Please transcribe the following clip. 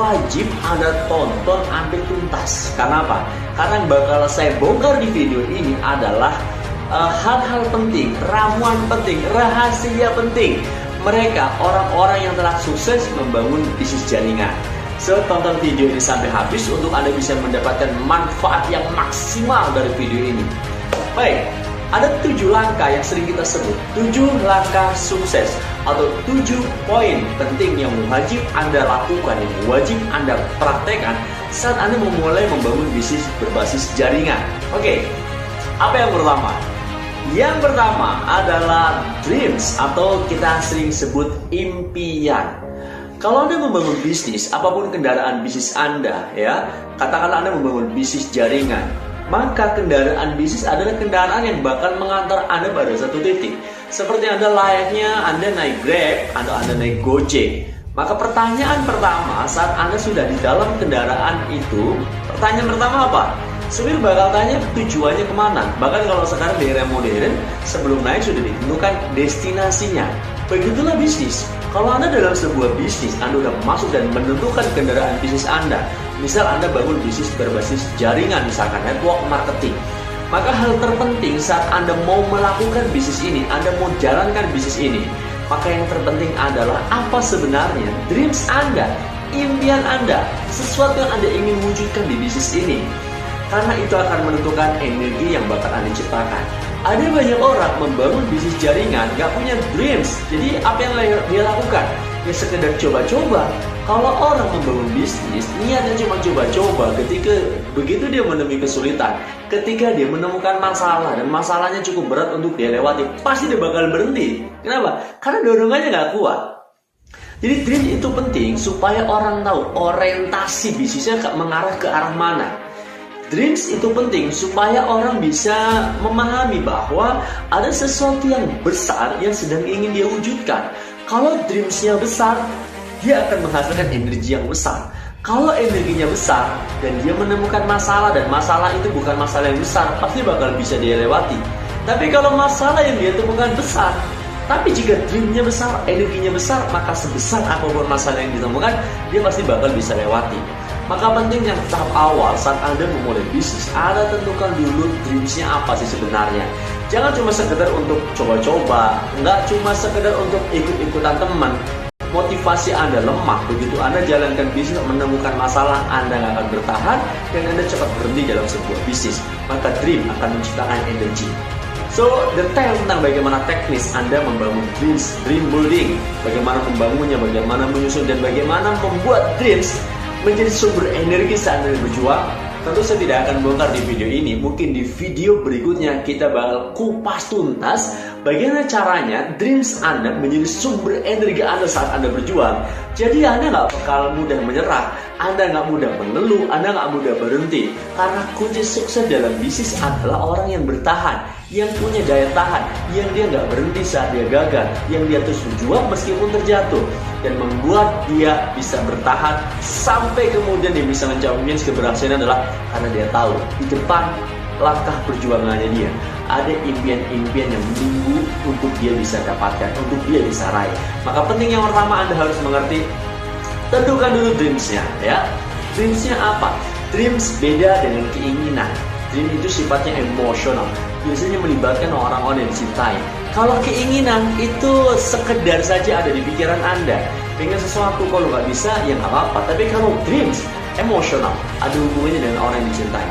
wajib Anda tonton sampai tuntas. Karena apa? Karena yang bakal saya bongkar di video ini adalah hal-hal penting, ramuan penting, rahasia penting mereka orang-orang yang telah sukses membangun bisnis jaringan. So, tonton video ini sampai habis untuk Anda bisa mendapatkan manfaat yang maksimal dari video ini. Baik, ada 7 langkah yang sering kita sebut 7 langkah sukses atau 7 poin penting yang wajib Anda lakukan, yang wajib Anda praktekkan saat Anda memulai membangun bisnis berbasis jaringan. Oke, apa yang pertama? Yang pertama adalah dreams atau kita sering sebut impian. Kalau Anda membangun bisnis, apapun kendaraan bisnis Anda, ya, katakanlah Anda membangun bisnis jaringan, maka kendaraan bisnis adalah kendaraan yang bakal mengantar Anda pada satu titik. Seperti Anda layaknya Anda naik Grab atau Anda naik Gojek. Maka pertanyaan pertama saat Anda sudah di dalam kendaraan itu, pertanyaan pertama apa? Supir bakal tanya tujuannya kemana. Bahkan kalau sekarang di era modern, sebelum naik sudah ditentukan destinasinya. Begitulah bisnis. Kalau Anda dalam sebuah bisnis, Anda sudah masuk dan menentukan kendaraan bisnis Anda. Misal Anda bangun bisnis berbasis jaringan, misalkan network marketing. Maka hal terpenting saat Anda mau melakukan bisnis ini, Anda mau jalankan bisnis ini, maka yang terpenting adalah apa sebenarnya dreams Anda, impian Anda, sesuatu yang Anda ingin wujudkan di bisnis ini. Karena itu akan menentukan energi yang bakal Anda ciptakan. Ada banyak orang membangun bisnis jaringan gak punya dreams. Jadi apa yang dia lakukan? Ya sekedar coba-coba. Kalau orang membangun bisnis, niatnya cuma coba-coba. Ketika begitu dia menemui kesulitan, ketika dia menemukan masalah dan masalahnya cukup berat untuk dia lewati, pasti dia bakal berhenti. Kenapa? Karena dorongannya gak kuat. Jadi dream itu penting supaya orang tahu orientasi bisnisnya mengarah ke arah mana. Dreams itu penting supaya orang bisa memahami bahwa ada sesuatu yang besar yang sedang ingin dia wujudkan. Kalau dreamsnya besar, dia akan menghasilkan energi yang besar. Kalau energinya besar dan dia menemukan masalah dan masalah itu bukan masalah yang besar, pasti bakal bisa dia lewati. Tapi kalau masalah yang dia temukan besar, tapi jika dreamnya besar, energinya besar, maka sebesar apapun masalah yang ditemukan, dia pasti bakal bisa lewati. Maka pentingnya tahap awal saat Anda memulai bisnis, Anda tentukan dulu dreamsnya apa sih sebenarnya. Jangan cuma sekedar untuk coba-coba, nggak cuma sekedar untuk ikut-ikutan teman. Motivasi Anda lemah, begitu Anda jalankan bisnis menemukan masalah, Anda nggak akan bertahan dan Anda cepat berhenti dalam sebuah bisnis. Maka dream akan menciptakan energi. So, detail tentang bagaimana teknis Anda membangun dreams, dream building, bagaimana membangunnya, bagaimana menyusun, dan bagaimana membuat dreams menjadi sumber energi saat Anda berjuang, tentu saya tidak akan bongkar di video ini. Mungkin di video berikutnya kita bakal kupas tuntas bagaimana caranya dreams Anda menjadi sumber energi Anda saat Anda berjuang. Jadi Anda nggak bakal mudah menyerah, Anda nggak mudah mengeluh, Anda nggak mudah berhenti. Karena kunci sukses dalam bisnis adalah orang yang bertahan, yang punya daya tahan, yang dia nggak berhenti saat dia gagal, yang dia terus berjuang meskipun terjatuh, dan membuat dia bisa bertahan sampai kemudian dia bisa mencapai keberhasilan adalah karena dia tahu di depan langkah perjuangannya dia ada impian-impian yang menunggu untuk dia bisa dapatkan, untuk dia bisa raih. Maka penting yang pertama Anda harus mengerti, tentukan dulu dreamsnya, ya. Dreamsnya apa? Dreams beda dengan keinginan. Dream itu sifatnya emosional, biasanya melibatkan orang-orang yang dicintai. Kalau keinginan itu sekedar saja ada di pikiran Anda, pengen sesuatu, kalau nggak bisa ya nggak apa-apa. Tapi kalau dreams emosional, ada hubungannya dengan orang yang dicintai.